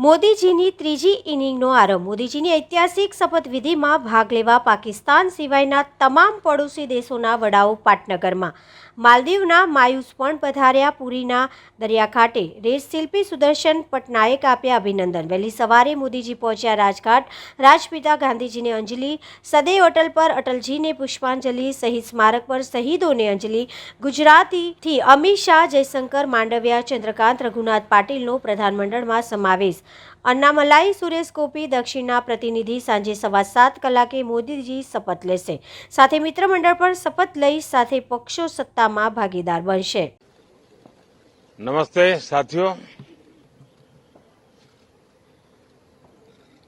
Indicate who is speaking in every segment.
Speaker 1: મોદીજીની ત્રીજી ઇનિંગનો આરંભ. મોદીજીની ઐતિહાસિક શપથવિધિમાં ભાગ લેવા પાકિસ્તાન સિવાયના તમામ પડોશી દેશોના વડાઓ પાટનગરમાં. માલદીવના માયુસ પણ પધાર્યા. પુરીના દરિયાકાંઠે રેસશિલ્પી સુદર્શન પટનાયક આપ્યા અભિનંદન. વહેલી સવારે મોદીજી પહોંચ્યા રાજઘાટ. રાજપિતા ગાંધીજીને અંજલિ. સદૈવ અટલ પર અટલજીને પુષ્પાંજલિ. શહીદ સ્મારક પર શહીદોને અંજલિ. ગુજરાતીથી અમિત શાહ, જયશંકર, માંડવિયા, ચંદ્રકાંત, રઘુનાથ પાટીલનો પ્રધાનમંડળમાં સમાવેશ. અન્નામલાઈ સુરેશ ગોપી, દક્ષિણના પ્રતિનિધિ સાંજે 7:15 કલાકે મોદીજી શપથ લેશે. સાથે મિત્રમંડળ પણ શપથ લઈ સાથે પક્ષો સત્તામાં ભાગીદાર બનશે.
Speaker 2: नमस्ते साथियों,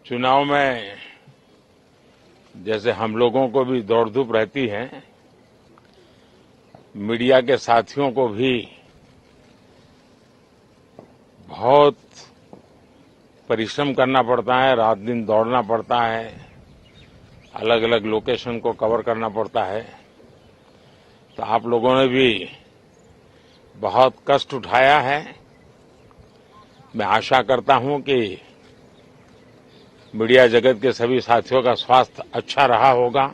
Speaker 2: चुनाव में जैसे हम लोगों को भी दौड़ धूप रहती है, मीडिया के साथियों को भी बहुत परिश्रम करना पड़ता है, रात दिन दौड़ना पड़ता है, अलग अलग लोकेशन को कवर करना पड़ता है। तो आप लोगों ने भी बहुत कष्ट उठाया है। मैं आशा करता हूं कि मीडिया जगत के सभी साथियों का स्वास्थ्य अच्छा रहा होगा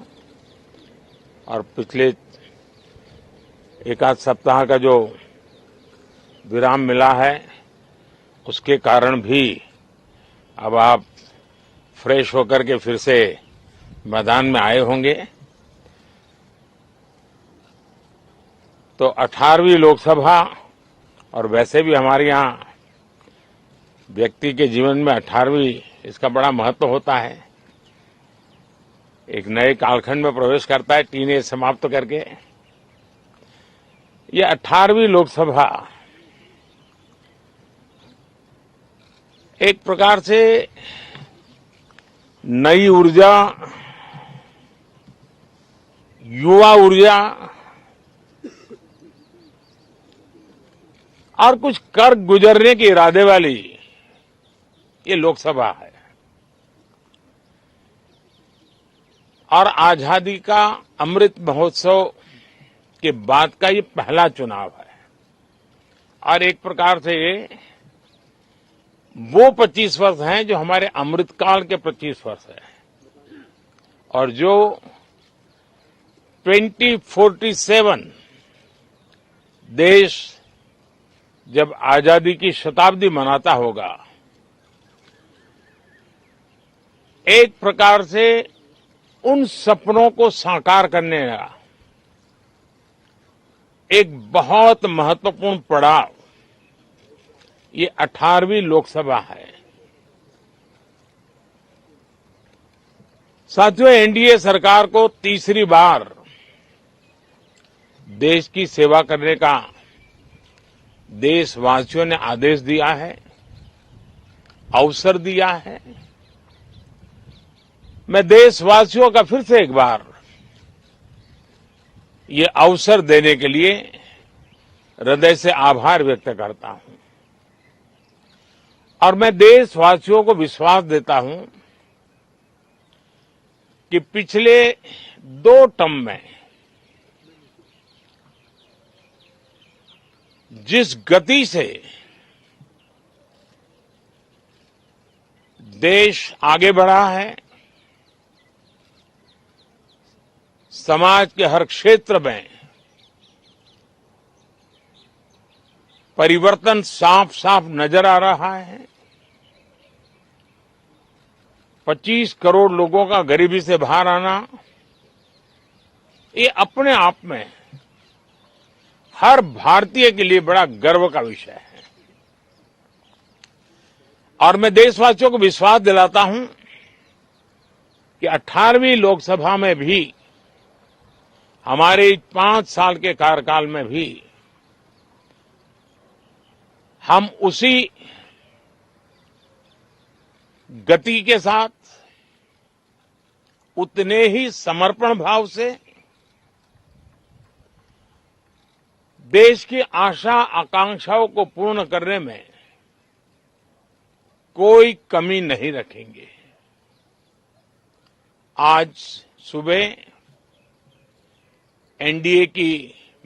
Speaker 2: और पिछले एक आध सप्ताह का जो विराम मिला है उसके कारण भी अब आप फ्रेश होकर के फिर से मैदान में आए होंगे। तो 18वीं लोकसभा और वैसे भी हमारे यहाँ व्यक्ति के जीवन में 18वीं इसका बड़ा महत्व होता है। एक नए कालखंड में प्रवेश करता है टीनेज समाप्त करके। ये 18वीं लोकसभा एक प्रकार से नई ऊर्जा, युवा ऊर्जा और कुछ कर गुजरने के इरादे वाली ये लोकसभा है और आजादी का अमृत महोत्सव के बाद का ये पहला चुनाव है और एक प्रकार से ये वो 25 वर्ष हैं जो हमारे अमृतकाल के 25 वर्ष हैं और जो 2047 देश जब आजादी की शताब्दी मनाता होगा, एक प्रकार से उन सपनों को साकार करने का एक बहुत महत्वपूर्ण पड़ाव ये 18वीं लोकसभा है। साथियों, एनडीए सरकार को तीसरी बार देश की सेवा करने का देशवासियों ने आदेश दिया है, अवसर दिया है। मैं देशवासियों का फिर से एक बार ये अवसर देने के लिए हृदय से आभार व्यक्त करता हूं और मैं देशवासियों को विश्वास देता हूं कि पिछले 2 टर्म में जिस गति से देश आगे बढ़ा है, समाज के हर क्षेत्र में परिवर्तन साफ साफ नजर आ रहा है। 25 करोड़ लोगों का गरीबी से बाहर आना ये अपने आप में हर भारतीय के लिए बड़ा गर्व का विषय है और मैं देशवासियों को विश्वास दिलाता हूं कि 18वीं लोकसभा में भी हमारे 5 साल के कार्यकाल में भी हम उसी गति के साथ उतने ही समर्पण भाव से देश की आशा आकांक्षाओं को पूर्ण करने में कोई कमी नहीं रखेंगे। आज सुबह एनडीए की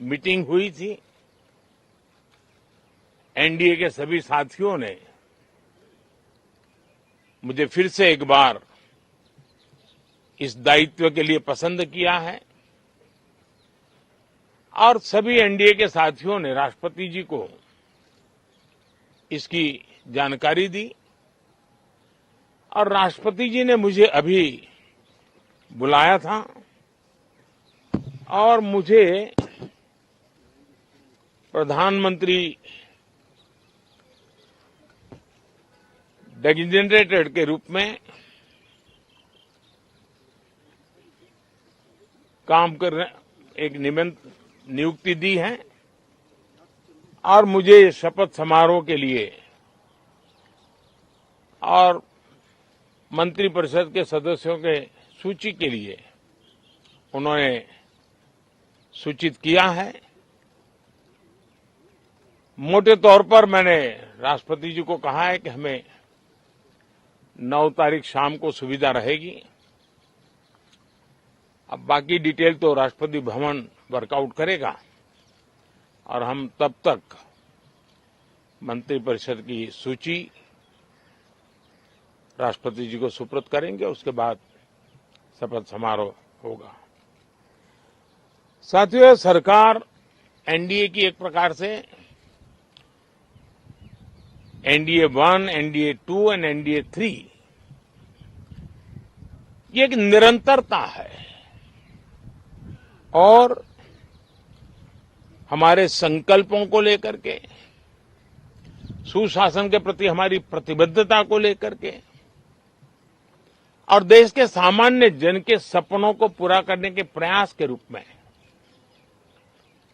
Speaker 2: मीटिंग हुई थी। एनडीए के सभी साथियों ने मुझे फिर से एक बार इस दायित्व के लिए पसंद किया है और सभी एनडीए के साथियों ने राष्ट्रपति जी को इसकी जानकारी दी और राष्ट्रपति जी ने मुझे अभी बुलाया था और मुझे प्रधानमंत्री डेजिग्नेटेड के रूप में काम करने एक नियुक्ति दी है और मुझे शपथ समारोह के लिए और मंत्रिपरिषद के सदस्यों के सूची के लिए उन्होंने सूचित किया है। मोटे तौर पर मैंने राष्ट्रपति जी को कहा है कि हमें 9 तारीख शाम को सुविधा रहेगी। अब बाकी डिटेल तो राष्ट्रपति भवन वर्कआउट करेगा और हम तब तक मंत्रिपरिषद की सूची राष्ट्रपति जी को सुपुर्द करेंगे। उसके बाद शपथ समारोह होगा। साथियों, सरकार एनडीए की एक प्रकार से एनडीए 1, एनडीए 2 और एनडीए 3 ये एक निरंतरता है और हमारे संकल्पों को लेकर के, सुशासन के प्रति हमारी प्रतिबद्धता को लेकर के और देश के सामान्य जन के सपनों को पूरा करने के प्रयास के रूप में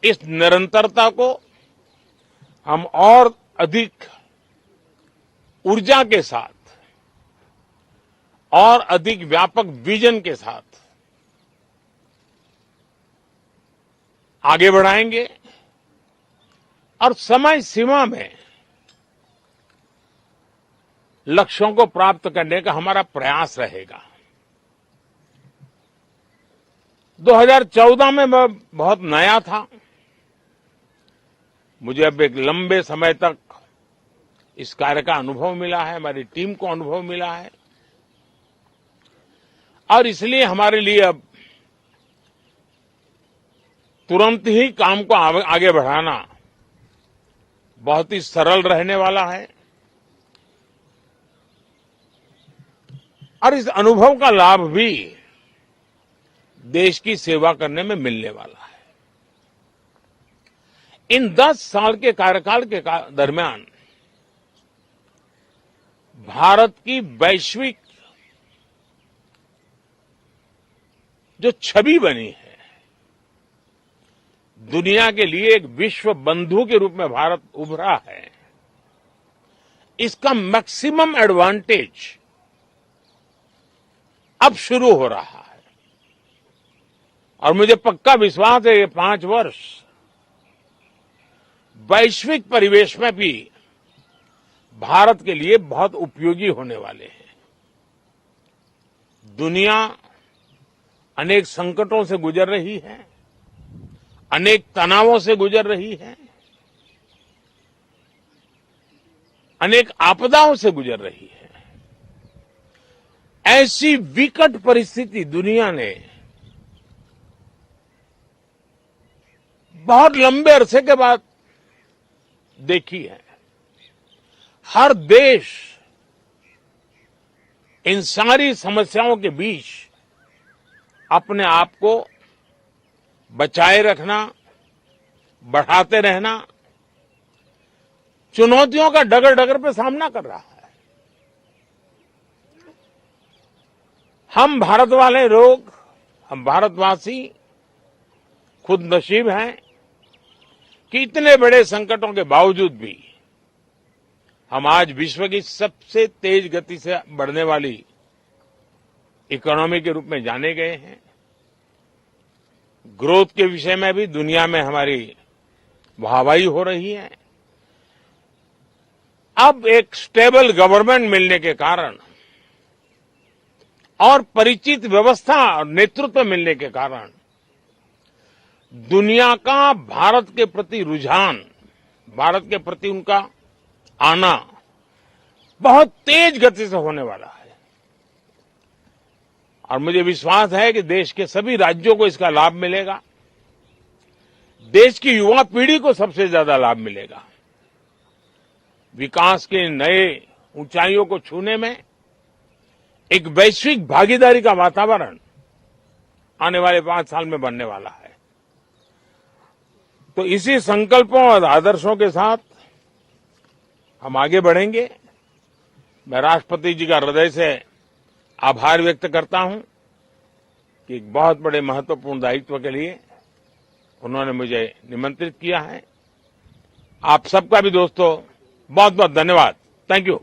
Speaker 2: इस निरंतरता को हम और अधिक ऊर्जा के साथ और अधिक व्यापक विजन के साथ आगे बढ़ाएंगे और समय सीमा में लक्ष्यों को प्राप्त करने का हमारा प्रयास रहेगा। 2014 में मैं बहुत नया था। मुझे अब एक लंबे समय तक इस कार्य का अनुभव मिला है, हमारी टीम को अनुभव मिला है और इसलिए हमारे लिए अब तुरंत ही काम को आगे बढ़ाना बहुत ही सरल रहने वाला है और इस अनुभव का लाभ भी देश की सेवा करने में मिलने वाला है। इन 10 साल के कार्यकाल के दरमियान भारत की वैश्विक जो छवि बनी है, दुनिया के लिए एक विश्व बंधु के रूप में भारत उभरा है, इसका मैक्सिमम एडवांटेज अब शुरू हो रहा है और मुझे पक्का विश्वास है ये 5 वर्ष वैश्विक परिवेश में भी भारत के लिए बहुत उपयोगी होने वाले हैं। दुनिया अनेक संकटों से गुजर रही है, अनेक तनावों से गुजर रही है, अनेक आपदाओं से गुजर रही है। ऐसी विकट परिस्थिति दुनिया ने बहुत लंबे अरसे के बाद देखी है। हर देश इन सारी समस्याओं के बीच अपने आप को बचाए रखना, बढ़ाते रहना, चुनौतियों का डगर डगर पे सामना कर रहा है। हम भारत वाले लोग, हम भारतवासी खुद नसीब हैं कि इतने बड़े संकटों के बावजूद भी हम आज विश्व की सबसे तेज गति से बढ़ने वाली इकोनॉमी के रूप में जाने गए हैं। ग्रोथ के विषय में भी दुनिया में हमारी वाहवाही हो रही है। अब एक स्टेबल गवर्नमेंट मिलने के कारण और परिचित व्यवस्था और नेतृत्व मिलने के कारण दुनिया का भारत के प्रति रुझान, भारत के प्रति उनका आना बहुत तेज गति से होने वाला है। और मुझे विश्वास है कि देश के सभी राज्यों को इसका लाभ मिलेगा। देश की युवा पीढ़ी को सबसे ज्यादा लाभ मिलेगा। विकास के नए ऊंचाइयों को छूने में एक वैश्विक भागीदारी का वातावरण आने वाले 5 साल में बनने वाला है। तो इसी संकल्पों और आदर्शों के साथ हम आगे बढ़ेंगे। मैं राष्ट्रपति जी का हृदय से आभार व्यक्त करता हूं कि एक बहुत बड़े महत्वपूर्ण दायित्व के लिए उन्होंने मुझे निमंत्रित किया है। आप सबका भी दोस्तों बहुत बहुत धन्यवाद। Thank you.